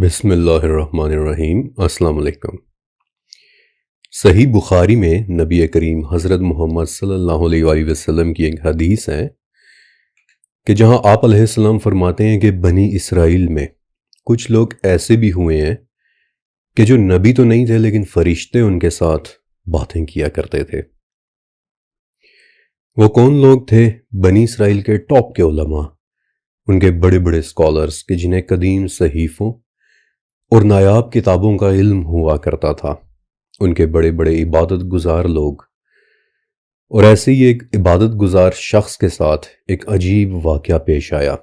بسم اللہ الرحمن الرحیم۔ السلام علیکم۔ صحیح بخاری میں نبی کریم حضرت محمد صلی اللہ علیہ وآلہ وسلم کی ایک حدیث ہے کہ جہاں آپ علیہ السلام فرماتے ہیں کہ بنی اسرائیل میں کچھ لوگ ایسے بھی ہوئے ہیں کہ جو نبی تو نہیں تھے لیکن فرشتے ان کے ساتھ باتیں کیا کرتے تھے۔ وہ کون لوگ تھے؟ بنی اسرائیل کے ٹاپ کے علماء، ان کے بڑے بڑے اسکالرز کہ جنہیں قدیم صحیفوں اور نایاب کتابوں کا علم ہوا کرتا تھا، ان کے بڑے بڑے عبادت گزار لوگ۔ اور ایسے ہی ایک عبادت گزار شخص کے ساتھ ایک عجیب واقعہ پیش آیا۔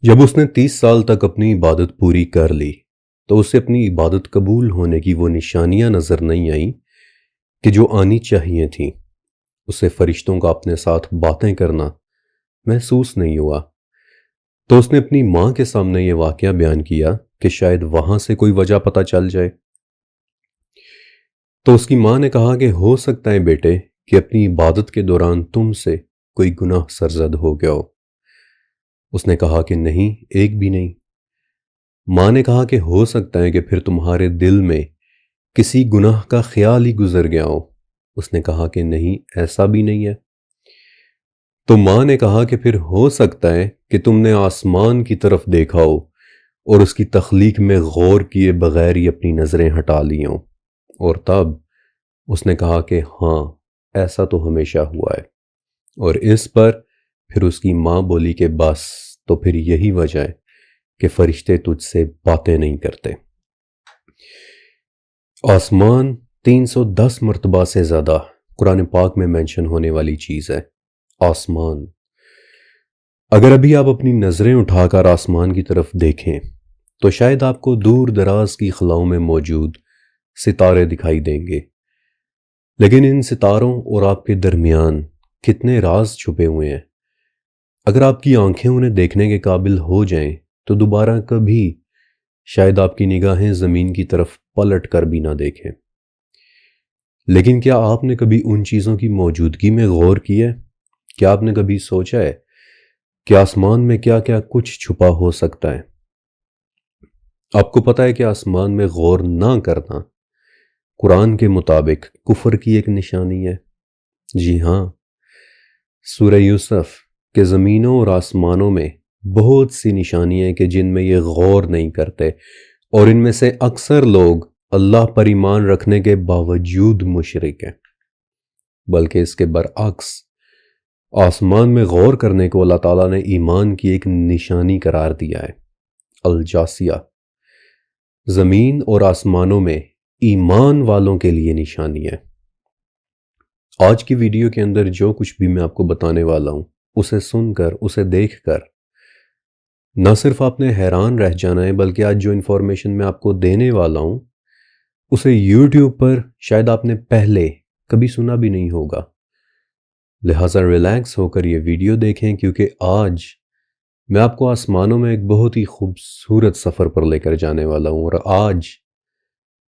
جب اس نے 30 سال تک اپنی عبادت پوری کر لی تو اسے اپنی عبادت قبول ہونے کی وہ نشانیاں نظر نہیں آئیں کہ جو آنی چاہیے تھیں۔ اسے فرشتوں کا اپنے ساتھ باتیں کرنا محسوس نہیں ہوا، تو اس نے اپنی ماں کے سامنے یہ واقعہ بیان کیا کہ شاید وہاں سے کوئی وجہ پتہ چل جائے۔ تو اس کی ماں نے کہا کہ ہو سکتا ہے بیٹے کہ اپنی عبادت کے دوران تم سے کوئی گناہ سرزد ہو گیا ہو۔ اس نے کہا کہ نہیں، ایک بھی نہیں۔ ماں نے کہا کہ ہو سکتا ہے کہ پھر تمہارے دل میں کسی گناہ کا خیال ہی گزر گیا ہو۔ اس نے کہا کہ نہیں، ایسا بھی نہیں ہے۔ تو ماں نے کہا کہ پھر ہو سکتا ہے کہ تم نے آسمان کی طرف دیکھا ہو اور اس کی تخلیق میں غور کیے بغیر ہی اپنی نظریں ہٹا لی ہوں۔ اور تب اس نے کہا کہ ہاں، ایسا تو ہمیشہ ہوا ہے۔ اور اس پر پھر اس کی ماں بولی کہ بس تو پھر یہی وجہ ہے کہ فرشتے تجھ سے باتیں نہیں کرتے۔ آسمان 310 مرتبہ سے زیادہ قرآن پاک میں مینشن ہونے والی چیز ہے۔ آسمان، اگر ابھی آپ اپنی نظریں اٹھا کر آسمان کی طرف دیکھیں تو شاید آپ کو دور دراز کی خلاؤں میں موجود ستارے دکھائی دیں گے، لیکن ان ستاروں اور آپ کے درمیان کتنے راز چھپے ہوئے ہیں۔ اگر آپ کی آنکھیں انہیں دیکھنے کے قابل ہو جائیں تو دوبارہ کبھی شاید آپ کی نگاہیں زمین کی طرف پلٹ کر بھی نہ دیکھیں۔ لیکن کیا آپ نے کبھی ان چیزوں کی موجودگی میں غور کیا ہے؟ کیا آپ نے کبھی سوچا ہے کہ آسمان میں کیا کیا کچھ چھپا ہو سکتا ہے؟ آپ کو پتہ ہے کہ آسمان میں غور نہ کرنا قرآن کے مطابق کفر کی ایک نشانی ہے۔ جی ہاں، سورہ یوسف کہ زمینوں اور آسمانوں میں بہت سی نشانیاں ہیں کہ جن میں یہ غور نہیں کرتے، اور ان میں سے اکثر لوگ اللہ پر ایمان رکھنے کے باوجود مشرک ہیں۔ بلکہ اس کے برعکس آسمان میں غور کرنے کو اللہ تعالیٰ نے ایمان کی ایک نشانی قرار دیا ہے۔ الجاسیہ، زمین اور آسمانوں میں ایمان والوں کے لیے نشانی ہے۔ آج کی ویڈیو کے اندر جو کچھ بھی میں آپ کو بتانے والا ہوں، اسے سن کر، اسے دیکھ کر نہ صرف آپ نے حیران رہ جانا ہے، بلکہ آج جو انفارمیشن میں آپ کو دینے والا ہوں اسے یوٹیوب پر شاید آپ نے پہلے کبھی سنا بھی نہیں ہوگا۔ لہٰذا ریلیکس ہو کر یہ ویڈیو دیکھیں، کیونکہ آج میں آپ کو آسمانوں میں ایک بہت ہی خوبصورت سفر پر لے کر جانے والا ہوں، اور آج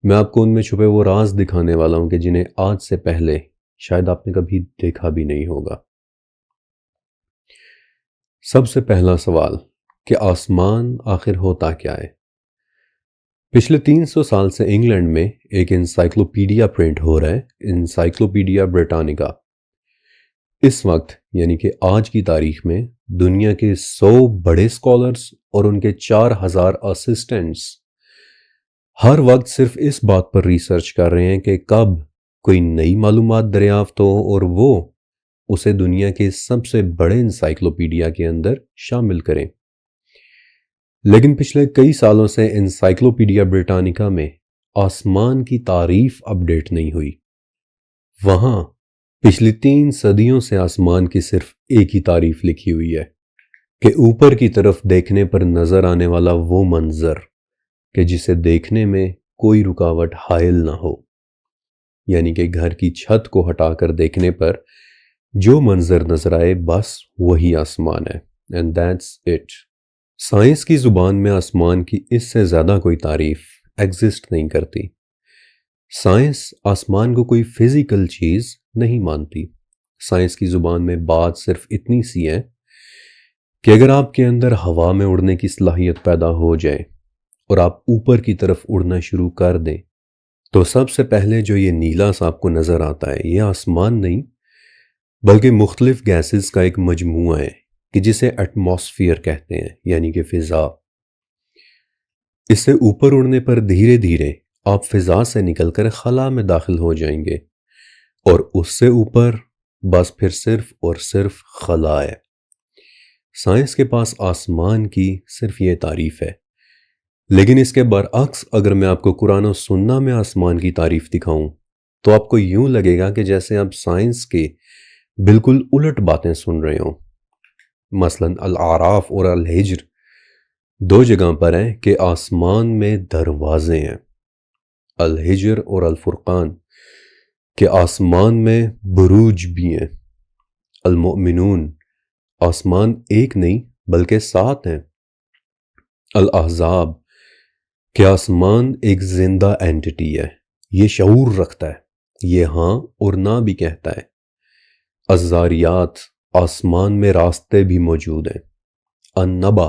میں آپ کو ان میں چھپے وہ راز دکھانے والا ہوں کہ جنہیں آج سے پہلے شاید آپ نے کبھی دیکھا بھی نہیں ہوگا۔ سب سے پہلا سوال کہ آسمان آخر ہوتا کیا ہے؟ پچھلے 300 سال سے انگلینڈ میں ایک انسائکلوپیڈیا پرنٹ ہو رہا ہے، انسائکلوپیڈیا بریٹانیکا۔ اس وقت یعنی کہ آج کی تاریخ میں دنیا کے 100 بڑے اسکالرز اور ان کے 4000 اسسٹنٹس ہر وقت صرف اس بات پر ریسرچ کر رہے ہیں کہ کب کوئی نئی معلومات دریافت ہو اور وہ اسے دنیا کے سب سے بڑے انسائکلوپیڈیا کے اندر شامل کریں۔ لیکن پچھلے کئی سالوں سے انسائکلوپیڈیا بریٹانیکا میں آسمان کی تعریف اپڈیٹ نہیں ہوئی۔ وہاں پچھلی 3 صدیوں سے آسمان کی صرف ایک ہی تعریف لکھی ہوئی ہے کہ اوپر کی طرف دیکھنے پر نظر آنے والا وہ منظر کہ جسے دیکھنے میں کوئی رکاوٹ حائل نہ ہو، یعنی کہ گھر کی چھت کو ہٹا کر دیکھنے پر جو منظر نظر آئے بس وہی آسمان ہے۔ and that's it۔ سائنس کی زبان میں آسمان کی اس سے زیادہ کوئی تعریف ایگزسٹ نہیں کرتی۔ سائنس آسمان کو کوئی فزیکل چیز نہیں مانتی۔ سائنس کی زبان میں بات صرف اتنی سی ہے کہ اگر آپ کے اندر ہوا میں اڑنے کی صلاحیت پیدا ہو جائے اور آپ اوپر کی طرف اڑنا شروع کر دیں تو سب سے پہلے جو یہ نیلا سا آپ کو نظر آتا ہے یہ آسمان نہیں بلکہ مختلف گیسز کا ایک مجموعہ ہے کہ جسے ایٹماسفیئر کہتے ہیں، یعنی کہ فضا۔ اس سے اوپر اڑنے پر دھیرے دھیرے آپ فضا سے نکل کر خلا میں داخل ہو جائیں گے، اور اس سے اوپر بس پھر صرف اور صرف خلا ہے۔ سائنس کے پاس آسمان کی صرف یہ تعریف ہے، لیکن اس کے برعکس اگر میں آپ کو قرآن و سنہ میں آسمان کی تعریف دکھاؤں تو آپ کو یوں لگے گا کہ جیسے آپ سائنس کے بالکل الٹ باتیں سن رہے ہوں۔ مثلا الاعراف اور الحجر دو جگہ پر ہیں کہ آسمان میں دروازے ہیں، الحجر اور الفرقان کہ آسمان میں بروج بھی ہیں، المؤمنون آسمان ایک نہیں بلکہ 7 ہیں، الاحزاب کہ آسمان ایک زندہ اینٹی ہے، یہ شعور رکھتا ہے، یہ ہاں اور نہ بھی کہتا ہے، الزاریات آسمان میں راستے بھی موجود ہیں، النبا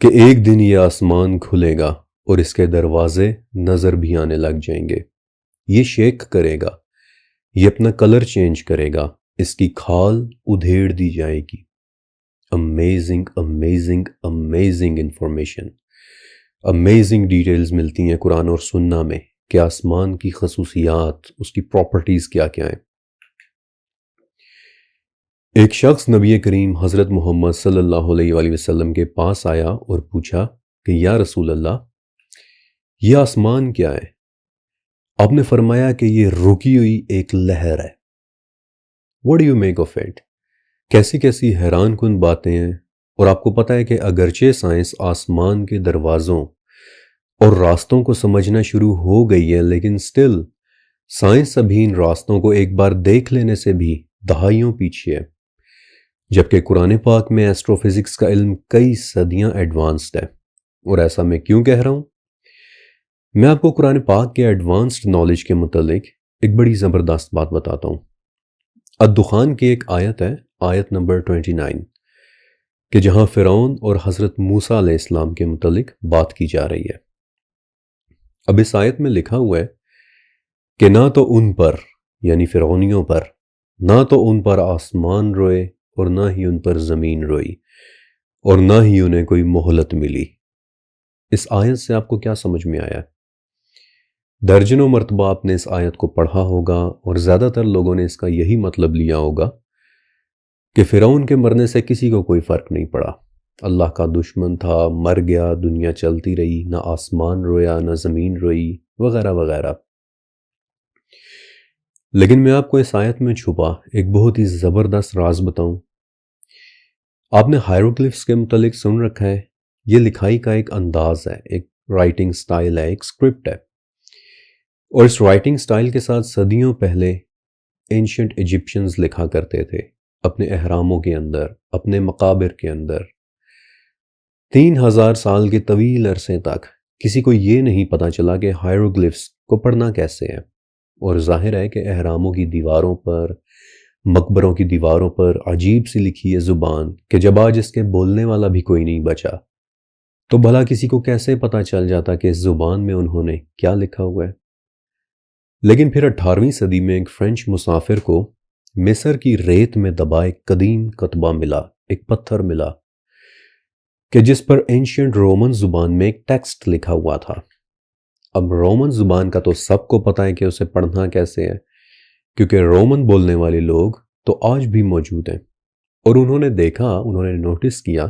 کہ ایک دن یہ آسمان کھلے گا اور اس کے دروازے نظر بھی آنے لگ جائیں گے، یہ شیک کرے گا، یہ اپنا کلر چینج کرے گا، اس کی کھال ادھیڑ دی جائے گی۔ Amazing amazing amazing information, amazing details ملتی ہیں قرآن اور سنہ میں کہ آسمان کی خصوصیات، اس کی پراپرٹیز کیا کیا ہیں۔ ایک شخص نبی کریم حضرت محمد صلی اللہ علیہ وآلہ وسلم کے پاس آیا اور پوچھا کہ یا رسول اللہ، یہ آسمان کیا ہے؟ آپ نے فرمایا کہ یہ رکی ہوئی ایک لہر ہے۔ What do you make of it؟ کیسی کیسی حیران کن باتیں ہیں، اور آپ کو پتہ ہے کہ اگرچہ سائنس آسمان کے دروازوں اور راستوں کو سمجھنا شروع ہو گئی ہے، لیکن سٹل سائنس ابھی ان راستوں کو ایک بار دیکھ لینے سے بھی دہائیوں پیچھے ہے، جبکہ قرآن پاک میں ایسٹرو فزکس کا علم کئی صدیاں ایڈوانسڈ ہے۔ اور ایسا میں کیوں کہہ رہا ہوں؟ میں آپ کو قرآن پاک کے ایڈوانسڈ نالج کے متعلق ایک بڑی زبردست بات بتاتا ہوں۔ الدخان کی ایک آیت ہے، آیت نمبر 29، کہ جہاں فرعون اور حضرت موسیٰ علیہ السلام کے متعلق بات کی جا رہی ہے۔ اب اس آیت میں لکھا ہوا ہے کہ نہ تو ان پر یعنی فرعونیوں پر، نہ تو ان پر آسمان روئے اور نہ ہی ان پر زمین روئی، اور نہ ہی انہیں کوئی مہلت ملی۔ اس آیت سے آپ کو کیا سمجھ میں آیا؟ درجنوں مرتبہ آپ نے اس آیت کو پڑھا ہوگا اور زیادہ تر لوگوں نے اس کا یہی مطلب لیا ہوگا کہ فرعون کے مرنے سے کسی کو کوئی فرق نہیں پڑا، اللہ کا دشمن تھا، مر گیا، دنیا چلتی رہی، نہ آسمان رویا نہ زمین روئی وغیرہ وغیرہ۔ لیکن میں آپ کو اس آیت میں چھپا ایک بہت ہی زبردست راز بتاؤں۔ آپ نے ہائیروگلفس کے متعلق سن رکھا ہے، یہ لکھائی کا ایک انداز ہے، ایک رائٹنگ سٹائل ہے، ایک سکرپٹ ہے، اور اس رائٹنگ سٹائل کے ساتھ صدیوں پہلے اینشنٹ ایجپشنز لکھا کرتے تھے اپنے اہراموں کے اندر، اپنے مقابر کے اندر۔ 3000 سال کے طویل عرصے تک کسی کو یہ نہیں پتا چلا کہ ہائیروگلفس کو پڑھنا کیسے ہے، اور ظاہر ہے کہ اہراموں کی دیواروں پر، مقبروں کی دیواروں پر عجیب سی لکھی ہے زبان کہ جب آج اس کے بولنے والا بھی کوئی نہیں بچا تو بھلا کسی کو کیسے پتا چل جاتا کہ اس زبان میں انہوں نے کیا لکھا ہوا ہے۔ لیکن پھر 18ویں صدی میں ایک فرینچ مسافر کو مصر کی ریت میں دبا ایک قدیم کتبہ ملا، ایک پتھر ملا کہ جس پر اینشینٹ رومن زبان میں ایک ٹیکسٹ لکھا ہوا تھا۔ اب رومن زبان کا تو سب کو پتہ ہے کہ اسے پڑھنا کیسے ہے، کیونکہ رومن بولنے والے لوگ تو آج بھی موجود ہیں، اور انہوں نے دیکھا، انہوں نے نوٹس کیا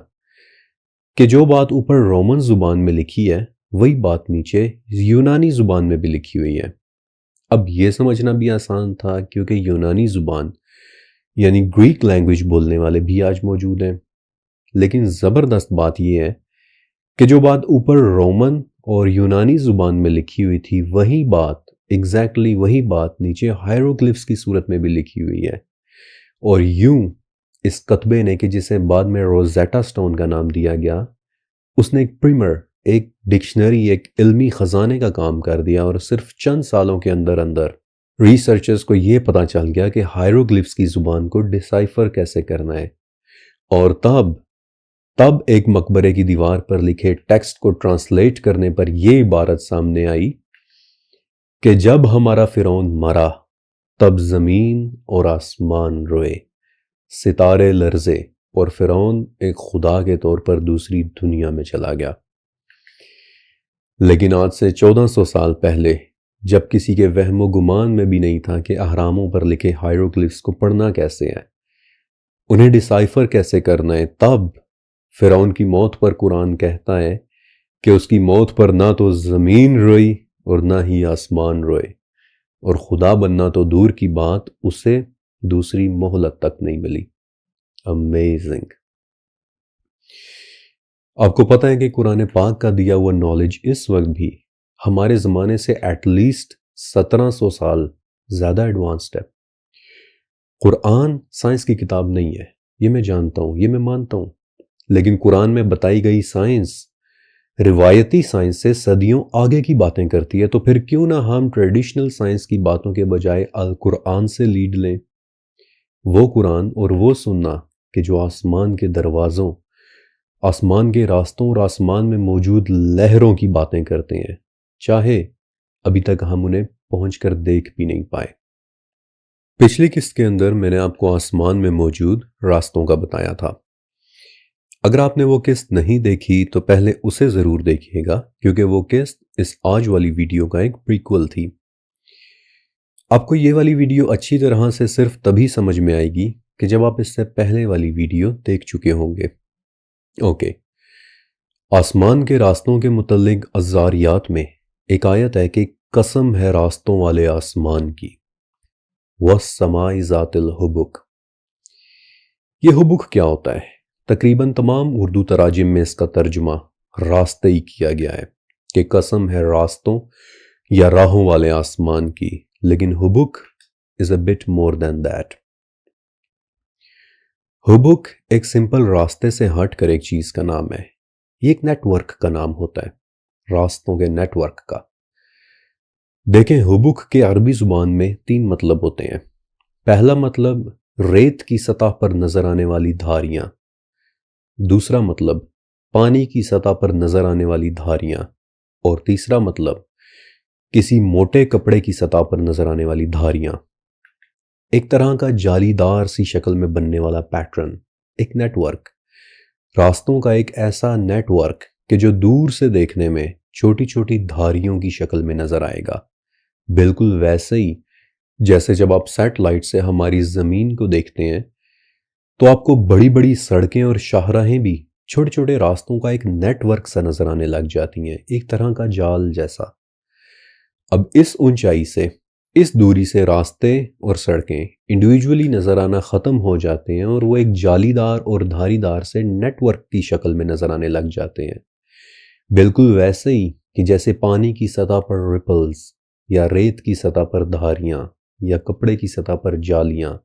کہ جو بات اوپر رومن زبان میں لکھی ہے وہی بات نیچے یونانی زبان میں بھی لکھی ہوئی ہے۔ اب یہ سمجھنا بھی آسان تھا کیونکہ یونانی زبان یعنی گریک لینگویج بولنے والے بھی آج موجود ہیں، لیکن زبردست بات یہ ہے کہ جو بات اوپر رومن اور یونانی زبان میں لکھی ہوئی تھی وہی بات ایگزیکٹلی وہی بات نیچے ہائیروگلفس کی صورت میں بھی لکھی ہوئی ہے، اور یوں اس کتبے نے کہ جسے بعد میں روزیٹا سٹون کا نام دیا گیا، اس نے ایک پریمر، ایک ڈکشنری، ایک علمی خزانے کا کام کر دیا، اور صرف چند سالوں کے اندر اندر ریسرچرز کو یہ پتا چل گیا کہ ہائیروگلفس کی زبان کو ڈیسائفر کیسے کرنا ہے، اور تب تب ایک مقبرے کی دیوار پر لکھے ٹیکسٹ کو ٹرانسلیٹ کرنے پر یہ عبارت سامنے آئی کہ جب ہمارا فرعون مرا تب زمین اور آسمان روئے، ستارے لرزے اور فرعون ایک خدا کے طور پر دوسری دنیا میں چلا گیا۔ لیکن آج سے 1400 سال پہلے، جب کسی کے وہم و گمان میں بھی نہیں تھا کہ اہراموں پر لکھے ہائیروگلفس کو پڑھنا کیسے ہے، انہیں ڈیسائفر کیسے کرنا ہے، تب فرعون کی موت پر قرآن کہتا ہے کہ اس کی موت پر نہ تو زمین روئی اور نہ ہی آسمان روئے، اور خدا بننا تو دور کی بات، اسے دوسری مہلت تک نہیں ملی۔ امیزنگ۔ آپ کو پتہ ہے کہ قرآن پاک کا دیا ہوا نالج اس وقت بھی ہمارے زمانے سے ایٹ لیسٹ 1700 سال زیادہ ایڈوانسڈ ہے۔ قرآن سائنس کی کتاب نہیں ہے، یہ میں جانتا ہوں، یہ میں مانتا ہوں، لیکن قرآن میں بتائی گئی سائنس روایتی سائنس سے صدیوں آگے کی باتیں کرتی ہے، تو پھر کیوں نہ ہم ٹریڈیشنل سائنس کی باتوں کے بجائے القرآن سے لیڈ لیں، وہ قرآن اور وہ سننا کہ جو آسمان کے دروازوں، آسمان کے راستوں اور آسمان میں موجود لہروں کی باتیں کرتے ہیں، چاہے ابھی تک ہم انہیں پہنچ کر دیکھ بھی نہیں پائے۔ پچھلی قسط کے اندر میں نے آپ کو آسمان میں موجود راستوں کا بتایا تھا۔ اگر آپ نے وہ قسط نہیں دیکھی تو پہلے اسے ضرور دیکھیے گا، کیونکہ وہ قسط اس آج والی ویڈیو کا ایک پریکول تھی۔ آپ کو یہ والی ویڈیو اچھی طرح سے صرف تبھی سمجھ میں آئے گی کہ جب آپ اس سے پہلے والی ویڈیو دیکھ چکے ہوں گے۔ اوکے، آسمان کے راستوں کے متعلق الزاریات میں ایک آیت ہے کہ قسم ہے راستوں والے آسمان کی، وَالسَّمَاءِ ذَاتِ الْحُبُكِ۔ یہ حبک کیا ہوتا ہے؟ تقریباً تمام اردو تراجم میں اس کا ترجمہ راستے ہی کیا گیا ہے کہ قسم ہے راستوں یا راہوں والے آسمان کی، لیکن حبک is a bit more than that۔ حبک ایک سمپل راستے سے ہٹ کر ایک چیز کا نام ہے، یہ ایک نیٹ ورک کا نام ہوتا ہے، راستوں کے نیٹ ورک کا۔ دیکھیں، حبک کے عربی زبان میں 3 مطلب ہوتے ہیں۔ پہلا مطلب ریت کی سطح پر نظر آنے والی دھاریاں، دوسرا مطلب پانی کی سطح پر نظر آنے والی دھاریاں، اور تیسرا مطلب کسی موٹے کپڑے کی سطح پر نظر آنے والی دھاریاں۔ ایک طرح کا جالی دار سی شکل میں بننے والا پیٹرن، ایک نیٹ ورک، راستوں کا ایک ایسا نیٹ ورک کہ جو دور سے دیکھنے میں چھوٹی چھوٹی دھاریوں کی شکل میں نظر آئے گا، بالکل ویسے ہی جیسے جب آپ سیٹلائٹ سے ہماری زمین کو دیکھتے ہیں تو آپ کو بڑی بڑی سڑکیں اور شاہراہیں بھی چھوٹے چھوٹے راستوں کا ایک نیٹ ورک سا نظر آنے لگ جاتی ہیں، ایک طرح کا جال جیسا۔ اب اس اونچائی سے، اس دوری سے راستے اور سڑکیں انڈیویجولی نظر آنا ختم ہو جاتے ہیں اور وہ ایک جالی دار اور دھاری دار سے نیٹ ورک کی شکل میں نظر آنے لگ جاتے ہیں، بالکل ویسے ہی کہ جیسے پانی کی سطح پر رپلز، یا ریت کی سطح پر دھاریاں، یا کپڑے کی سطح پر جالیاں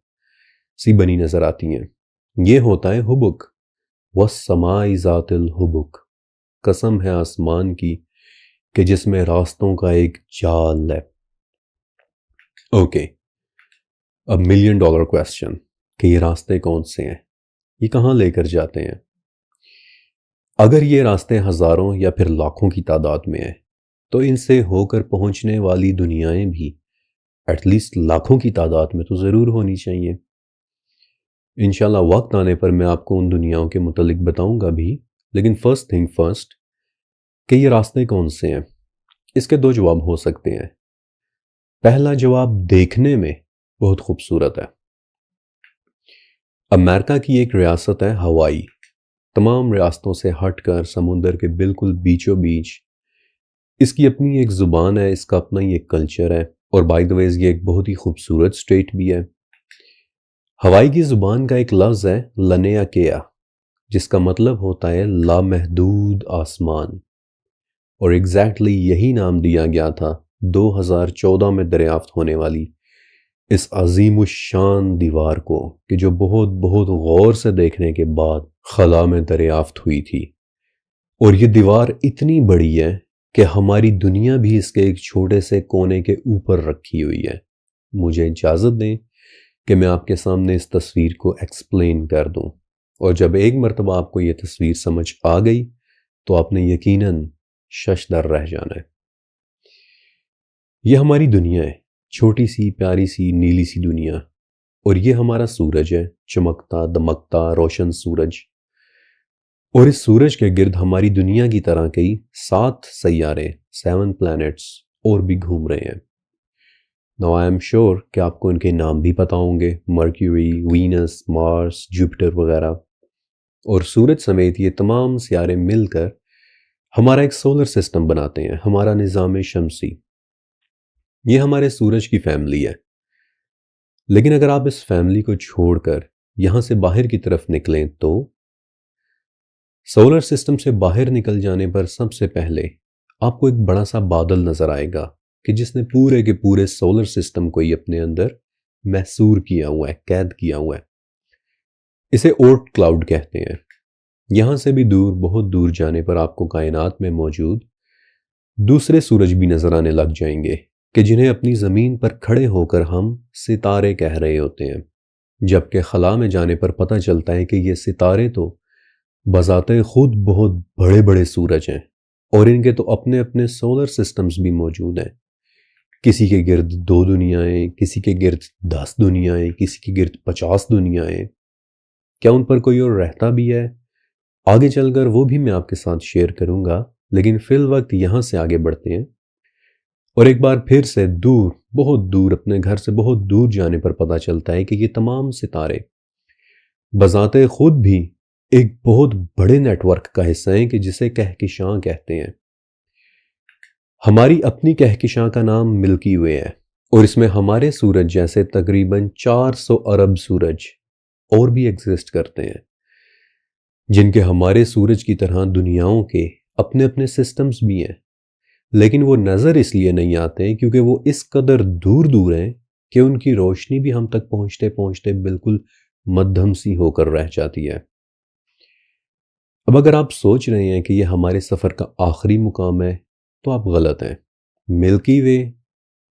سی بنی نظر آتی ہیں۔ یہ ہوتا ہے حبک۔ وَالسَّمَاءِ ذَاتِ الْحُبُكِ، قسم ہے آسمان کی کہ جس میں راستوں کا ایک جال ہے۔ اوکے، اب $1,000,000 کویسچن کہ یہ راستے کون سے ہیں، یہ کہاں لے کر جاتے ہیں؟ اگر یہ راستے ہزاروں یا پھر لاکھوں کی تعداد میں ہیں تو ان سے ہو کر پہنچنے والی دنیایں بھی ایٹ لیسٹ لاکھوں کی تعداد میں تو ضرور ہونی چاہیے۔ انشاءاللہ وقت آنے پر میں آپ کو ان دنیاؤں کے متعلق بتاؤں گا بھی، لیکن فرسٹ تھنگ فرسٹ کہ یہ راستے کون سے ہیں۔ اس کے 2 جواب ہو سکتے ہیں۔ پہلا جواب دیکھنے میں بہت خوبصورت ہے۔ امریکہ کی ایک ریاست ہے ہوائی، تمام ریاستوں سے ہٹ کر سمندر کے بالکل بیچوں بیچ۔ اس کی اپنی ایک زبان ہے، اس کا اپنا ہی ایک کلچر ہے، اور بائی دا ویز یہ ایک بہت ہی خوبصورت اسٹیٹ بھی ہے۔ ہوائی کی زبان کا ایک لفظ ہے لنیاکیا، جس کا مطلب ہوتا ہے لامحدود آسمان، اور ایگزیکٹلی یہی نام دیا گیا تھا 2014 میں دریافت ہونے والی اس عظیم الشان دیوار کو، کہ جو بہت بہت غور سے دیکھنے کے بعد خلا میں دریافت ہوئی تھی۔ اور یہ دیوار اتنی بڑی ہے کہ ہماری دنیا بھی اس کے ایک چھوٹے سے کونے کے اوپر رکھی ہوئی ہے۔ مجھے اجازت دیں کہ میں آپ کے سامنے اس تصویر کو ایکسپلین کر دوں، اور جب ایک مرتبہ آپ کو یہ تصویر سمجھ آ گئی تو آپ نے یقیناً ششدر رہ جانا ہے۔ یہ ہماری دنیا ہے، چھوٹی سی پیاری سی نیلی سی دنیا، اور یہ ہمارا سورج ہے، چمکتا دمکتا روشن سورج، اور اس سورج کے گرد ہماری دنیا کی طرح کئی 7 سیارے 7 پلانٹس اور بھی گھوم رہے ہیں۔ Now I am sure کہ آپ کو ان کے نام بھی پتا ہوں گے، مرکیوری، وینس، مارس، جوپیٹر وغیرہ، اور سورج سمیت یہ تمام سیارے مل کر ہمارا ایک سولر سسٹم بناتے ہیں، ہمارا نظام شمسی۔ یہ ہمارے سورج کی فیملی ہے، لیکن اگر آپ اس فیملی کو چھوڑ کر یہاں سے باہر کی طرف نکلیں تو سولر سسٹم سے باہر نکل جانے پر سب سے پہلے آپ کو ایک بڑا سا بادل نظر آئے گا کہ جس نے پورے کے پورے سولر سسٹم کو ہی اپنے اندر محصور کیا ہوا ہے، قید کیا ہوا ہے۔ اسے اورٹ کلاؤڈ کہتے ہیں۔ یہاں سے بھی دور، بہت دور جانے پر آپ کو کائنات میں موجود دوسرے سورج بھی نظر آنے لگ جائیں گے کہ جنہیں اپنی زمین پر کھڑے ہو کر ہم ستارے کہہ رہے ہوتے ہیں، جبکہ خلا میں جانے پر پتہ چلتا ہے کہ یہ ستارے تو بذات خود بہت بڑے بڑے سورج ہیں، اور ان کے تو اپنے اپنے سولر سسٹمز بھی موجود ہیں۔ کسی کے گرد 2 دنیایں، کسی کے گرد 10 دنیایں، کسی کے گرد 50 دنیایں۔ کیا ان پر کوئی اور رہتا بھی ہے؟ آگے چل کر وہ بھی میں آپ کے ساتھ شیئر کروں گا، لیکن فی الوقت یہاں سے آگے بڑھتے ہیں اور ایک بار پھر سے دور، بہت دور، اپنے گھر سے بہت دور جانے پر پتہ چلتا ہے کہ یہ تمام ستارے بذات خود بھی ایک بہت بڑے نیٹ ورک کا حصہ ہیں کہ جسے کہکشاں کہتے ہیں۔ ہماری اپنی کہکشاں کا نام ملکی وے ہے، اور اس میں ہمارے سورج جیسے تقریباً 400 ارب سورج اور بھی ایگزسٹ کرتے ہیں، جن کے ہمارے سورج کی طرح دنیاؤں کے اپنے اپنے سسٹمز بھی ہیں، لیکن وہ نظر اس لیے نہیں آتے کیونکہ وہ اس قدر دور دور ہیں کہ ان کی روشنی بھی ہم تک پہنچتے پہنچتے بالکل مدھم سی ہو کر رہ جاتی ہے۔ اب اگر آپ سوچ رہے ہیں کہ یہ ہمارے سفر کا آخری مقام ہے تو آپ غلط ہیں۔ ملکی وے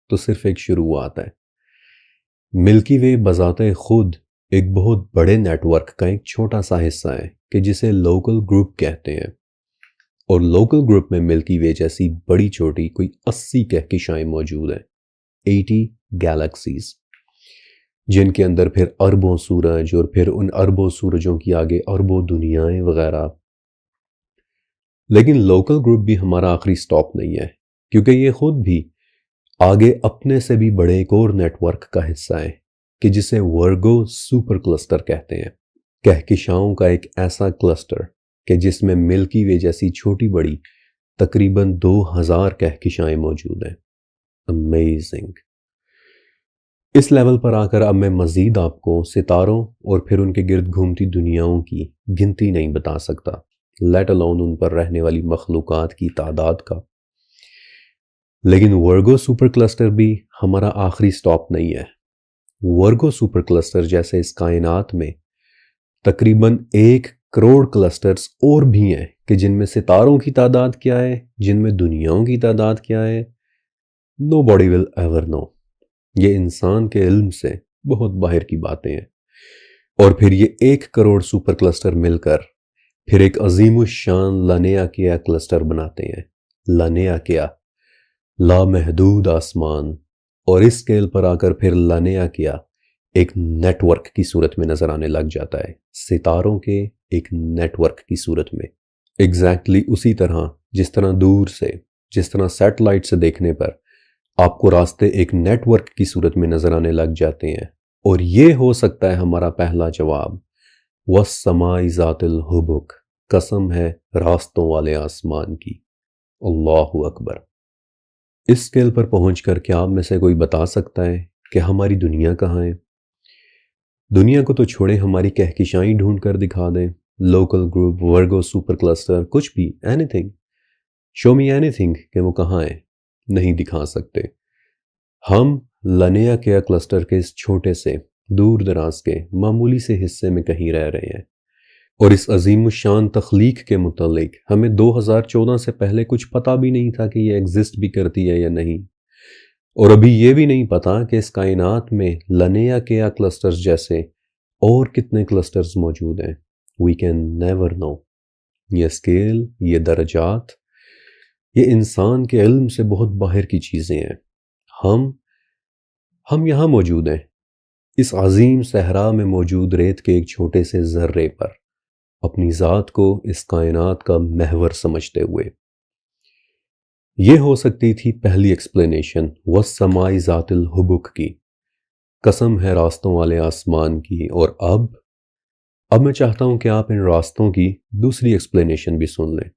تو صرف ایک شروعات ہے۔ ملکی وے بذات خود ایک بہت بڑے نیٹ ورک کا ایک چھوٹا سا حصہ ہے کہ جسے لوکل گروپ کہتے ہیں، اور لوکل گروپ میں ملکی وے جیسی بڑی چھوٹی کوئی 80 کہکشائیں موجود ہیں، 80 گیلیکسیز، جن کے اندر پھر اربوں سورج، اور پھر ان اربوں سورجوں کی آگے اربوں دنیایں وغیرہ۔ لیکن لوکل گروپ بھی ہمارا آخری سٹاپ نہیں ہے، کیونکہ یہ خود بھی آگے اپنے سے بھی بڑے ایک اور نیٹ ورک کا حصہ ہے کہ جسے ورگو سپر کلسٹر کہتے ہیں، کہکشاؤں کا ایک ایسا کلسٹر کہ جس میں ملکی وے جیسی چھوٹی بڑی تقریباً 2000 کہکشائیں موجود ہیں۔ امیزنگ۔ اس لیول پر آ کر اب میں مزید آپ کو ستاروں اور پھر ان کے گرد گھومتی دنیاؤں کی گنتی نہیں بتا سکتا، لیٹ الون ان پر رہنے والی مخلوقات کی تعداد کا۔ لیکن ورگو سپر کلسٹر بھی ہمارا آخری سٹاپ نہیں ہے۔ ورگو سپر کلسٹر جیسے اس کائنات میں تقریباً 1 کروڑ کلسٹرز اور بھی ہیں کہ جن میں ستاروں کی تعداد کیا ہے، جن میں دنیاؤں کی تعداد کیا ہے، nobody will ever know۔ یہ انسان کے علم سے بہت باہر کی باتیں ہیں، اور پھر یہ 1 کروڑ سپر کلسٹر مل کر پھر ایک عظیم الشان لانیاکیا کلسٹر بناتے ہیں۔ لانیاکیا، لامحدود آسمان، اور اس اسکیل پر آ کر پھر لانیاکیا ایک نیٹ ورک کی صورت میں نظر آنے لگ جاتا ہے، ستاروں کے ایک نیٹ ورک کی صورت میں۔ ایگزیکٹلی اسی طرح جس طرح دور سے، جس طرح سیٹلائٹ سے دیکھنے پر آپ کو راستے ایک نیٹ ورک کی صورت میں نظر آنے لگ جاتے ہیں، اور یہ ہو سکتا ہے ہمارا پہلا جواب، وَالسَّمَاءِ ذَاتِ الْحُبُكِ، قسم ہے راستوں والے آسمان کی۔ اللہ اکبر۔ اس اسکیل پر پہنچ کر کیا آپ میں سے کوئی بتا سکتا ہے کہ ہماری دنیا کہاں ہے؟ دنیا کو تو چھوڑیں، ہماری کہکشائیں ڈھونڈ کر دکھا دیں، local group, Virgo super cluster, کچھ بھی، اینی تھنگ، شو می اینی تھنگ کہ وہ کہاں ہے، نہیں دکھا سکتے۔ ہم لانیاکیا کلسٹر کے اس چھوٹے سے دور دراز کے معمولی سے حصے میں کہیں رہ رہے ہیں، اور اس عظیم الشان تخلیق کے متعلق ہمیں 2014 سے پہلے کچھ پتہ بھی نہیں تھا کہ یہ ایگزسٹ بھی کرتی ہے یا نہیں، اور ابھی یہ بھی نہیں پتا کہ اس کائنات میں لانیاکیا کلسٹرز جیسے اور کتنے کلسٹرز موجود ہیں، we can never know. یہ اسکیل، یہ درجات، یہ انسان کے علم سے بہت باہر کی چیزیں ہیں. ہم یہاں موجود ہیں، اس عظیم صحرا میں موجود ریت کے ایک چھوٹے سے ذرے پر، اپنی ذات کو اس کائنات کا محور سمجھتے ہوئے. یہ ہو سکتی تھی پہلی ایکسپلینیشن والسماء ذات الحبک کی، قسم ہے راستوں والے آسمان کی. اور اب میں چاہتا ہوں کہ آپ ان راستوں کی دوسری ایکسپلینیشن بھی سن لیں.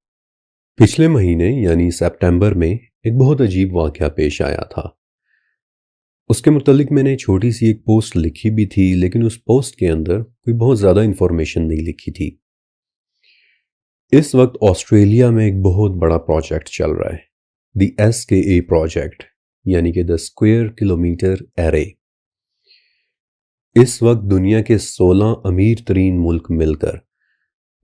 پچھلے مہینے یعنی سپٹمبر میں ایک بہت عجیب واقعہ پیش آیا تھا. اس کے متعلق میں نے چھوٹی سی ایک پوسٹ لکھی بھی تھی، لیکن اس پوسٹ کے اندر کوئی بہت زیادہ انفارمیشن نہیں لکھی تھی. اس وقت آسٹریلیا میں ایک بہت بڑا پروجیکٹ چل رہا ہے، دی SKA پروجیکٹ، یعنی کہ دا اسکوائر کلومیٹر ایرے. اس وقت دنیا کے 16 امیر ترین ملک مل کر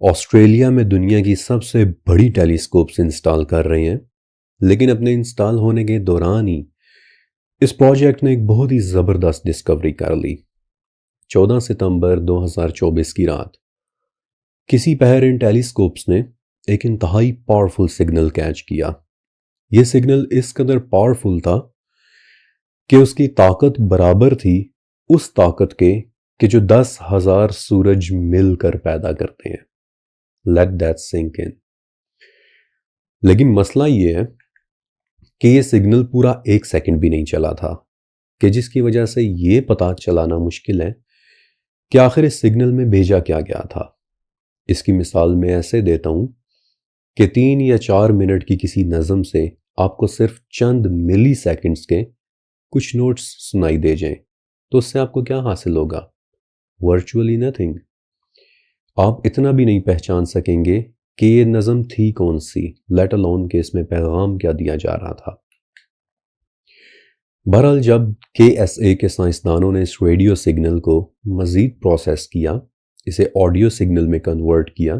آسٹریلیا میں دنیا کی سب سے بڑی ٹیلیسکوپس انسٹال کر رہے ہیں. لیکن اپنے انسٹال ہونے کے دوران ہی اس پروجیکٹ نے ایک بہت ہی زبردست ڈسکوری کر لی. 14 ستمبر 2024 کی رات کسی پہر ان ٹیلیسکوپس نے ایک انتہائی پاورفل سگنل کیچ کیا. یہ سگنل اس قدر پاورفل تھا کہ اس کی طاقت برابر تھی اس طاقت کے کہ جو 10,000 سورج مل کر پیدا کرتے ہیں. Let that sink in. لیکن مسئلہ یہ ہے کہ یہ سگنل پورا 1 سیکنڈ بھی نہیں چلا تھا، کہ جس کی وجہ سے یہ پتہ چلانا مشکل ہے کہ آخر اس سگنل میں بھیجا کیا گیا تھا. اس کی مثال میں ایسے دیتا ہوں کہ 3 یا 4 منٹ کی کسی نظم سے آپ کو صرف چند ملی سیکنڈز کے کچھ نوٹس سنائی دے جائیں تو اس سے آپ کو کیا حاصل ہوگا؟ Virtually nothing. آپ اتنا بھی نہیں پہچان سکیں گے کہ یہ نظم تھی کون سی، لیٹ الون کہ اس میں پیغام کیا دیا جا رہا تھا. بہرحال جب KSA کے سائنسدانوں نے اس ریڈیو سگنل کو مزید پروسیس کیا، اسے آڈیو سگنل میں کنورٹ کیا،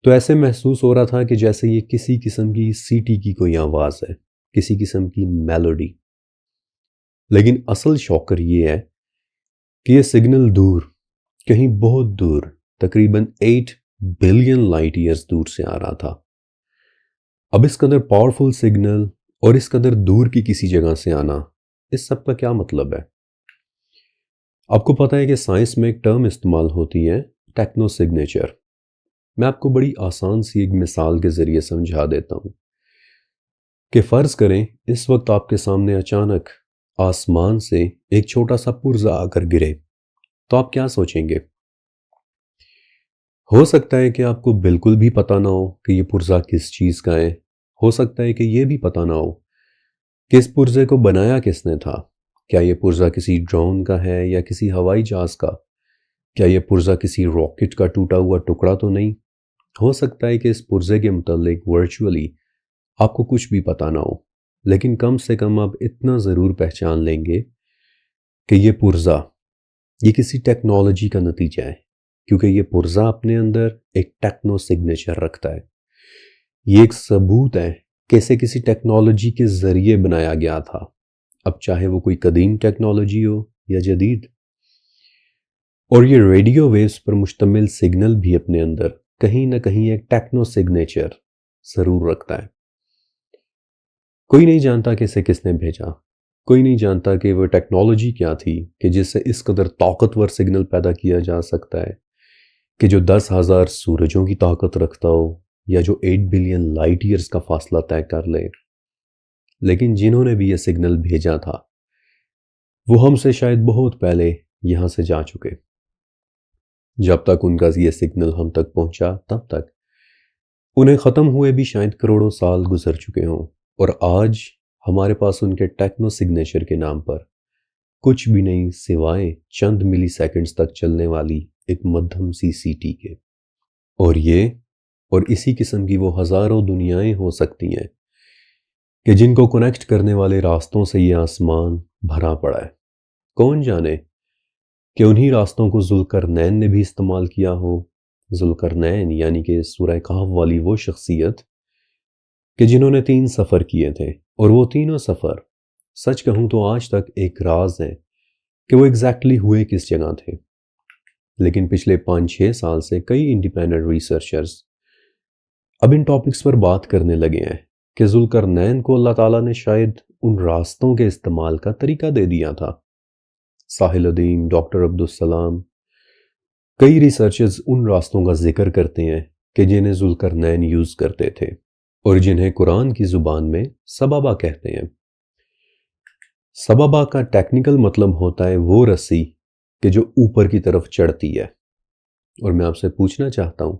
تو ایسے محسوس ہو رہا تھا کہ جیسے یہ کسی قسم کی سیٹی کی کوئی آواز ہے، کسی قسم کی میلوڈی. لیکن اصل شوکر یہ ہے کہ یہ سگنل دور، کہیں بہت دور، تقریباً 8 بلین لائٹ ایئرز دور سے آ رہا تھا. اب اس قدر پاورفل سگنل اور اس قدر دور کی کسی جگہ سے آنا، اس سب کا کیا مطلب ہے؟ آپ کو پتہ ہے کہ سائنس میں ایک ٹرم استعمال ہوتی ہے، ٹیکنو سگنیچر. میں آپ کو بڑی آسان سی ایک مثال کے ذریعے سمجھا دیتا ہوں کہ فرض کریں اس وقت آپ کے سامنے اچانک آسمان سے ایک چھوٹا سا پرزہ آ کر گرے، تو آپ کیا سوچیں گے؟ ہو سکتا ہے کہ آپ کو بالکل بھی پتہ نہ ہو کہ یہ پرزہ کس چیز کا ہے. ہو سکتا ہے کہ یہ بھی پتہ نہ ہو کہ اس پرزے کو بنایا کس نے تھا. کیا یہ پرزہ کسی ڈرون کا ہے یا کسی ہوائی جہاز کا؟ کیا یہ پرزہ کسی راکٹ کا ٹوٹا ہوا ٹکڑا تو نہیں؟ ہو سکتا ہے کہ اس پرزے کے متعلق ورچولی آپ کو کچھ بھی پتہ نہ ہو، لیکن کم سے کم آپ اتنا ضرور پہچان لیں گے کہ یہ پرزہ، یہ کسی ٹیکنالوجی کا نتیجہ ہے، کیونکہ یہ پرزہ اپنے اندر ایک ٹیکنو سگنیچر رکھتا ہے. یہ ایک ثبوت ہے کہ اسے کسی ٹیکنالوجی کے ذریعے بنایا گیا تھا، اب چاہے وہ کوئی قدیم ٹیکنالوجی ہو یا جدید. اور یہ ریڈیو ویوز پر مشتمل سگنل بھی اپنے اندر کہیں نہ کہیں ایک ٹیکنو سگنیچر ضرور رکھتا ہے. کوئی نہیں جانتا کہ اسے کس نے بھیجا، کوئی نہیں جانتا کہ وہ ٹیکنالوجی کیا تھی کہ جس سے اس قدر طاقتور سگنل پیدا کیا جا سکتا ہے کہ جو 10,000 سورجوں کی طاقت رکھتا ہو یا جو 8 بلین لائٹ ایئرز کا فاصلہ طے کر لے. لیکن جنہوں نے بھی یہ سگنل بھیجا تھا وہ ہم سے شاید بہت پہلے یہاں سے جا چکے. جب تک ان کا یہ سگنل ہم تک پہنچا تب تک انہیں ختم ہوئے بھی شاید کروڑوں سال گزر چکے ہوں، اور آج ہمارے پاس ان کے ٹیکنو سگنیچر کے نام پر کچھ بھی نہیں سوائے چند ملی سیکنڈز تک چلنے والی ایک مدھم سی سیٹی کے. اور اسی قسم کی وہ ہزاروں دنیایں ہو سکتی ہیں کہ جن کو کنیکٹ کرنے والے راستوں سے یہ آسمان بھرا پڑا ہے. کون جانے کہ انہی راستوں کو ذوالقرنین نے بھی استعمال کیا ہو. ذوالقرنین یعنی کہ سورہ کہف والی وہ شخصیت کہ جنہوں نے 3 سفر کیے تھے، اور وہ تینوں سفر سچ کہوں تو آج تک ایک راز ہے کہ وہ ایگزیکٹلی ہوئے کس جگہ تھے. لیکن پچھلے 5-6 سال سے کئی انڈیپینڈنٹ ریسرچرز اب ان ٹاپکس پر بات کرنے لگے ہیں کہ ذوالقرنین کو اللہ تعالیٰ نے شاید ان راستوں کے استعمال کا طریقہ دے دیا تھا۔ ساحل الدین، ڈاکٹر عبدالسلام، کئی ریسرچرز ان راستوں کا ذکر کرتے ہیں کہ جنہیں ذوالقرنین یوز کرتے تھے اور جنہیں قرآن کی زبان میں سبابہ کہتے ہیں۔ سبابہ کا ٹیکنیکل مطلب ہوتا ہے وہ رسی کہ جو اوپر کی طرف چڑھتی ہے، اور میں آپ سے پوچھنا چاہتا ہوں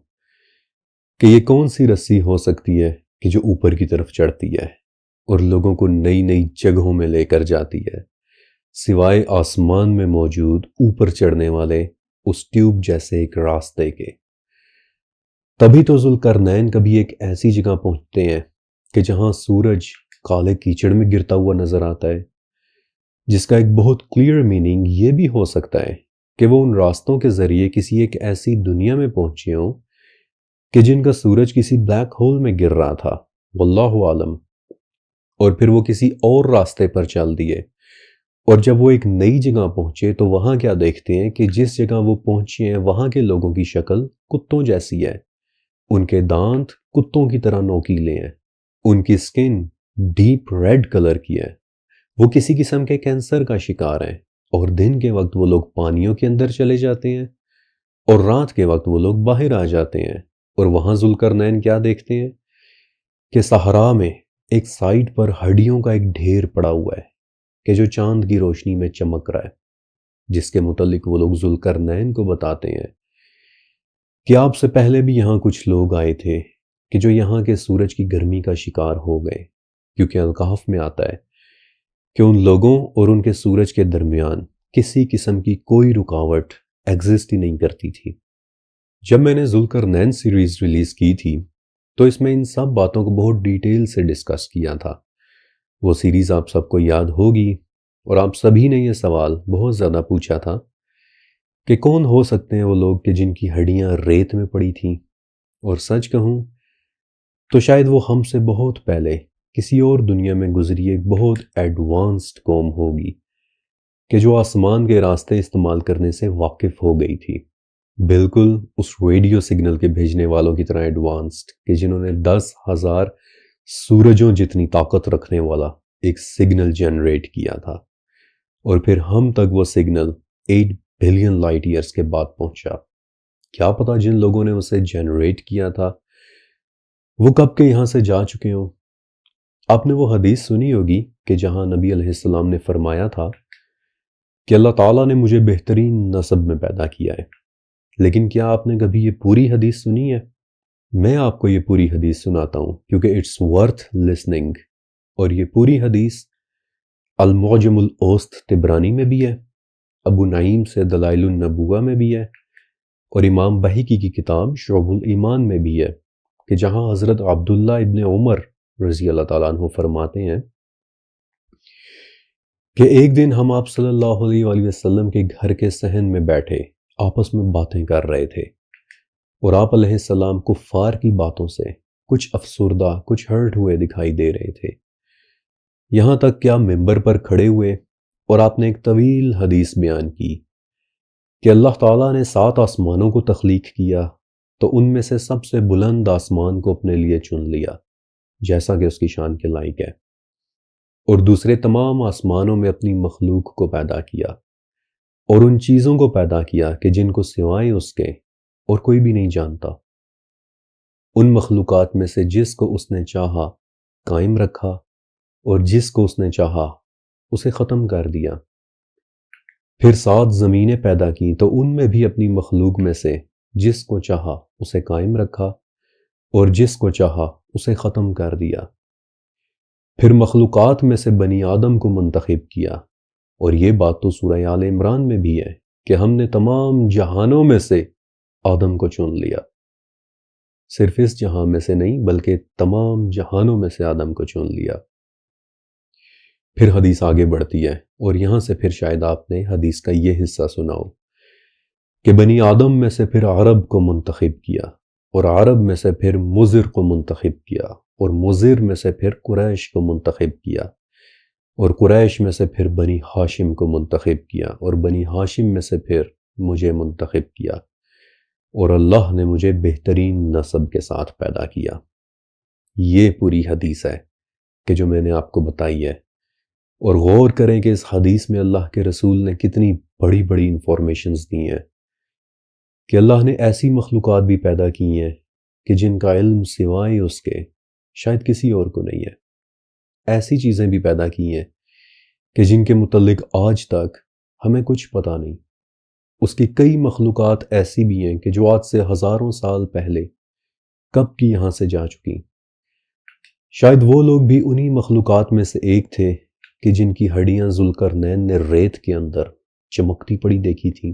کہ یہ کون سی رسی ہو سکتی ہے کہ جو اوپر کی طرف چڑھتی ہے اور لوگوں کو نئی نئی جگہوں میں لے کر جاتی ہے، سوائے آسمان میں موجود اوپر چڑھنے والے اس ٹیوب جیسے ایک راستے کے۔ تبھی تو ذوالقرنین کبھی ایک ایسی جگہ پہنچتے ہیں کہ جہاں سورج کالے کیچڑ میں گرتا ہوا نظر آتا ہے، جس کا ایک بہت کلیئر میننگ یہ بھی ہو سکتا ہے کہ وہ ان راستوں کے ذریعے کسی ایک ایسی دنیا میں پہنچے ہوں کہ جن کا سورج کسی بلیک ہول میں گر رہا تھا، واللہ عالم، اور پھر وہ کسی اور راستے پر چل دیے، اور جب وہ ایک نئی جگہ پہنچے تو وہاں کیا دیکھتے ہیں کہ جس جگہ وہ پہنچے ہیں وہاں کے لوگوں کی شکل کتوں جیسی ہے، ان کے دانت کتوں کی طرح نوکیلے ہیں، ان کی سکن ڈیپ ریڈ کلر کی ہے، وہ کسی قسم کے کینسر کا شکار ہیں، اور دن کے وقت وہ لوگ پانیوں کے اندر چلے جاتے ہیں اور رات کے وقت وہ لوگ باہر آ جاتے ہیں۔ اور وہاں ذوالقرنین کیا دیکھتے ہیں کہ صحرا میں ایک سائڈ پر ہڈیوں کا ایک ڈھیر پڑا ہوا ہے کہ جو چاند کی روشنی میں چمک رہا ہے، جس کے متعلق وہ لوگ ذوالقرنین کو بتاتے ہیں کہ آپ سے پہلے بھی یہاں کچھ لوگ آئے تھے کہ جو یہاں کے سورج کی گرمی کا شکار ہو گئے، کیونکہ الکہف میں آتا ہے کہ ان لوگوں اور ان کے سورج کے درمیان کسی قسم کی کوئی رکاوٹ ایگزسٹ ہی نہیں کرتی تھی۔ جب میں نے ذوالقرنین سیریز ریلیز کی تھی تو اس میں ان سب باتوں کو بہت ڈیٹیل سے ڈسکس کیا تھا۔ وہ سیریز آپ سب کو یاد ہوگی، اور آپ سبھی نے یہ سوال بہت زیادہ پوچھا تھا کہ کون ہو سکتے ہیں وہ لوگ کہ جن کی ہڈیاں ریت میں پڑی تھیں، اور سچ کہوں تو شاید وہ ہم سے بہت پہلے کسی اور دنیا میں گزری ایک بہت ایڈوانسڈ قوم ہوگی کہ جو آسمان کے راستے استعمال کرنے سے واقف ہو گئی تھی، بالکل اس ریڈیو سگنل کے بھیجنے والوں کی طرح ایڈوانسڈ کہ جنہوں نے 10,000 سورجوں جتنی طاقت رکھنے والا ایک سگنل جنریٹ کیا تھا، اور پھر ہم تک وہ سگنل 8 بلین لائٹ ایئرز کے بعد پہنچا۔ کیا پتا جن لوگوں نے اسے جنریٹ کیا تھا وہ کب کے یہاں سے جا چکے ہوں۔ آپ نے وہ حدیث سنی ہوگی کہ جہاں نبی علیہ السلام نے فرمایا تھا کہ اللہ تعالیٰ نے مجھے بہترین نسب میں پیدا کیا ہے، لیکن کیا آپ نے کبھی یہ پوری حدیث سنی ہے؟ میں آپ کو یہ پوری حدیث سناتا ہوں کیونکہ اٹس ورتھ لسننگ، اور یہ پوری حدیث المعجم الاوسط طبرانی میں بھی ہے، ابو نعیم سے دلائل النبوہ میں بھی ہے، اور امام بہقی کی کتاب شعب الایمان میں بھی ہے، کہ جہاں حضرت عبداللہ ابن عمر رضی اللہ تعالیٰ عنہ فرماتے ہیں کہ ایک دن ہم آپ صلی اللہ علیہ وآلہ وسلم کے گھر کے صحن میں بیٹھے آپس میں باتیں کر رہے تھے، اور آپ علیہ السلام کفار کی باتوں سے کچھ افسردہ، کچھ ہرٹ ہوئے دکھائی دے رہے تھے، یہاں تک کہ آپ ممبر پر کھڑے ہوئے اور آپ نے ایک طویل حدیث بیان کی کہ اللہ تعالیٰ نے 7 آسمانوں کو تخلیق کیا تو ان میں سے سب سے بلند آسمان کو اپنے لیے چن لیا جیسا کہ اس کی شان کے لائق ہے، اور دوسرے تمام آسمانوں میں اپنی مخلوق کو پیدا کیا، اور ان چیزوں کو پیدا کیا کہ جن کو سوائے اس کے اور کوئی بھی نہیں جانتا، ان مخلوقات میں سے جس کو اس نے چاہا قائم رکھا اور جس کو اس نے چاہا اسے ختم کر دیا۔ پھر 7 زمینیں پیدا کی تو ان میں بھی اپنی مخلوق میں سے جس کو چاہا اسے قائم رکھا اور جس کو چاہا اسے ختم کر دیا۔ پھر مخلوقات میں سے بنی آدم کو منتخب کیا، اور یہ بات تو سورہ آل عمران میں بھی ہے کہ ہم نے تمام جہانوں میں سے آدم کو چن لیا، صرف اس جہاں میں سے نہیں بلکہ تمام جہانوں میں سے آدم کو چن لیا۔ پھر حدیث آگے بڑھتی ہے، اور یہاں سے پھر شاید آپ نے حدیث کا یہ حصہ سنا ہو کہ بنی آدم میں سے پھر عرب کو منتخب کیا، اور عرب میں سے پھر مضر کو منتخب کیا، اور مضر میں سے پھر قریش کو منتخب کیا، اور قریش میں سے پھر بنی ہاشم کو منتخب کیا، اور بنی ہاشم میں سے پھر مجھے منتخب کیا اور اللہ نے مجھے بہترین نسب کے ساتھ پیدا کیا۔ یہ پوری حدیث ہے کہ جو میں نے آپ کو بتائی ہے، اور غور کریں کہ اس حدیث میں اللہ کے رسول نے کتنی بڑی بڑی انفارمیشنز دی ہیں کہ اللہ نے ایسی مخلوقات بھی پیدا کی ہیں کہ جن کا علم سوائے اس کے شاید کسی اور کو نہیں ہے۔ ایسی چیزیں بھی پیدا کی ہیں کہ جن کے متعلق آج تک ہمیں کچھ پتہ نہیں۔ اس کی کئی مخلوقات ایسی بھی ہیں کہ جو آج سے ہزاروں سال پہلے کب کی یہاں سے جا چکی۔ شاید وہ لوگ بھی انہی مخلوقات میں سے ایک تھے کہ جن کی ہڈیاں ذوالقرنین نے ریت کے اندر چمکتی پڑی دیکھی تھیں۔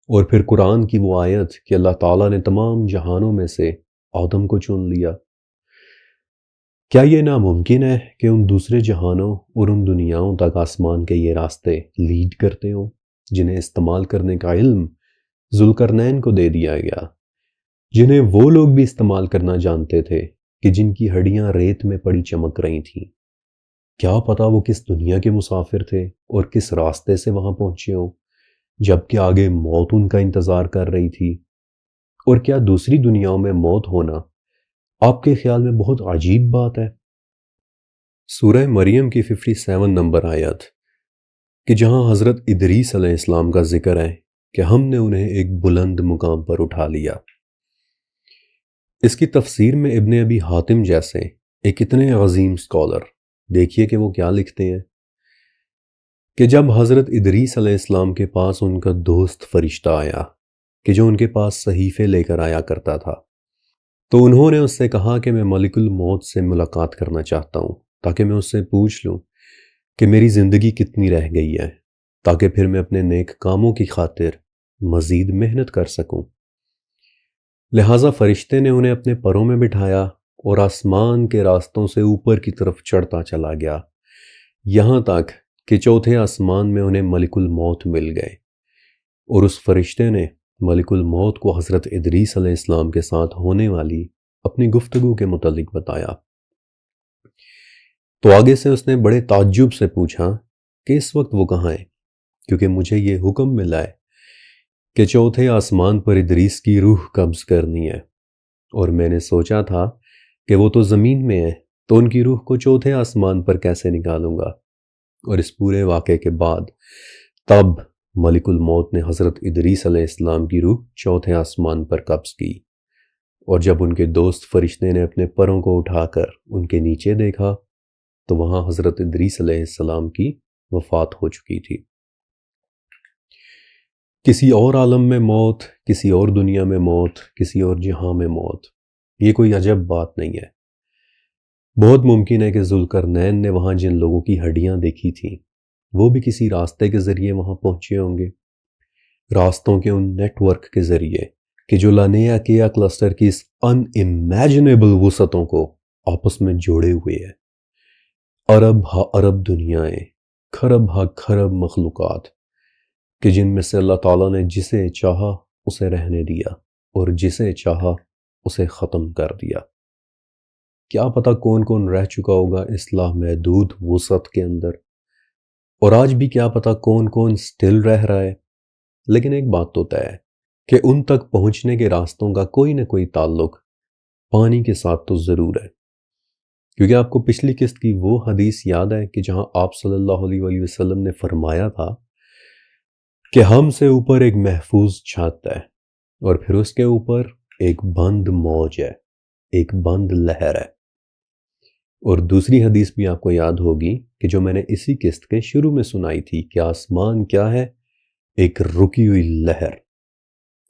اور پھر قرآن کی وہ آیت کہ اللہ تعالیٰ نے تمام جہانوں میں سے آدم کو چن لیا۔ کیا یہ ناممکن ہے کہ ان دوسرے جہانوں اور ان دنیاؤں تک آسمان کے یہ راستے لیڈ کرتے ہوں جنہیں استعمال کرنے کا علم ذوالقرنین کو دے دیا گیا، جنہیں وہ لوگ بھی استعمال کرنا جانتے تھے کہ جن کی ہڈیاں ریت میں پڑی چمک رہی تھیں؟ کیا پتا وہ کس دنیا کے مسافر تھے اور کس راستے سے وہاں پہنچے ہوں، جبکہ آگے موت ان کا انتظار کر رہی تھی؟ اور کیا دوسری دنیاؤں میں موت ہونا آپ کے خیال میں بہت عجیب بات ہے؟ سورہ مریم کی 57 نمبر آیت کہ جہاں حضرت ادریس علیہ السلام کا ذکر ہے کہ ہم نے انہیں ایک بلند مقام پر اٹھا لیا۔ اس کی تفسیر میں ابن ابی حاتم جیسے ایک اتنے عظیم سکولر، دیکھیے کہ وہ کیا لکھتے ہیں کہ جب حضرت ادریس علیہ السلام کے پاس ان کا دوست فرشتہ آیا کہ جو ان کے پاس صحیفے لے کر آیا کرتا تھا، تو انہوں نے اس سے کہا کہ میں ملک الموت سے ملاقات کرنا چاہتا ہوں تاکہ میں اس سے پوچھ لوں کہ میری زندگی کتنی رہ گئی ہے، تاکہ پھر میں اپنے نیک کاموں کی خاطر مزید محنت کر سکوں۔ لہٰذا فرشتے نے انہیں اپنے پروں میں بٹھایا اور آسمان کے راستوں سے اوپر کی طرف چڑھتا چلا گیا، یہاں تک کہ چوتھے آسمان میں انہیں ملک الموت مل گئے، اور اس فرشتے نے ملک الموت کو حضرت ادریس علیہ السلام کے ساتھ ہونے والی اپنی گفتگو کے متعلق بتایا۔ تو آگے سے اس نے بڑے تعجب سے پوچھا کہ اس وقت وہ کہاں ہے، کیونکہ مجھے یہ حکم ملا ہے کہ چوتھے آسمان پر ادریس کی روح قبض کرنی ہے، اور میں نے سوچا تھا کہ وہ تو زمین میں ہے، تو ان کی روح کو چوتھے آسمان پر کیسے نکالوں گا؟ اور اس پورے واقعے کے بعد تب ملک الموت نے حضرت ادریس علیہ السلام کی روح چوتھے آسمان پر قبض کی، اور جب ان کے دوست فرشتے نے اپنے پروں کو اٹھا کر ان کے نیچے دیکھا تو وہاں حضرت ادریس علیہ السلام کی وفات ہو چکی تھی۔ کسی اور عالم میں موت، کسی اور دنیا میں موت، کسی اور جہاں میں موت، یہ کوئی عجب بات نہیں ہے۔ بہت ممکن ہے کہ ذوالقرنین نے وہاں جن لوگوں کی ہڈیاں دیکھی تھیں وہ بھی کسی راستے کے ذریعے وہاں پہنچے ہوں گے، راستوں کے ان نیٹ ورک کے ذریعے کہ جو لانیہ کیا کلسٹر کی اس ان امیجنیبل وسعتوں کو آپس میں جوڑے ہوئے ہے۔ ارب ہا ارب دنیایں، کھرب ہا کھرب مخلوقات کہ جن میں سے اللہ تعالیٰ نے جسے چاہا اسے رہنے دیا اور جسے چاہا اسے ختم کر دیا۔ کیا پتہ کون کون رہ چکا ہوگا اس لامحدود وسعت کے اندر، اور آج بھی کیا پتہ کون کون سٹل رہ رہا ہے۔ لیکن ایک بات تو طے ہے کہ ان تک پہنچنے کے راستوں کا کوئی نہ کوئی تعلق پانی کے ساتھ تو ضرور ہے، کیونکہ آپ کو پچھلی قسط کی وہ حدیث یاد ہے کہ جہاں آپ صلی اللہ علیہ وآلہ وسلم نے فرمایا تھا کہ ہم سے اوپر ایک محفوظ چھت ہے اور پھر اس کے اوپر ایک بند موج ہے، ایک بند لہر ہے۔ اور دوسری حدیث بھی آپ کو یاد ہوگی کہ جو میں نے اسی قسط کے شروع میں سنائی تھی کہ آسمان کیا ہے؟ ایک رکی ہوئی لہر۔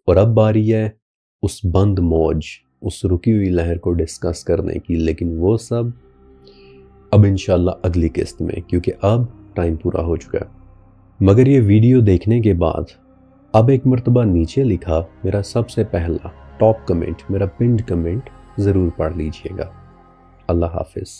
اور اب باری ہے اس بند موج، اس رکی ہوئی لہر کو ڈسکس کرنے کی، لیکن وہ سب اب انشاءاللہ اگلی قسط میں، کیونکہ اب ٹائم پورا ہو چکا ہے۔ مگر یہ ویڈیو دیکھنے کے بعد اب ایک مرتبہ نیچے لکھا میرا سب سے پہلا ٹاپ کمنٹ، میرا پنڈ کمنٹ ضرور پڑھ لیجئے گا۔ اللہ حافظ۔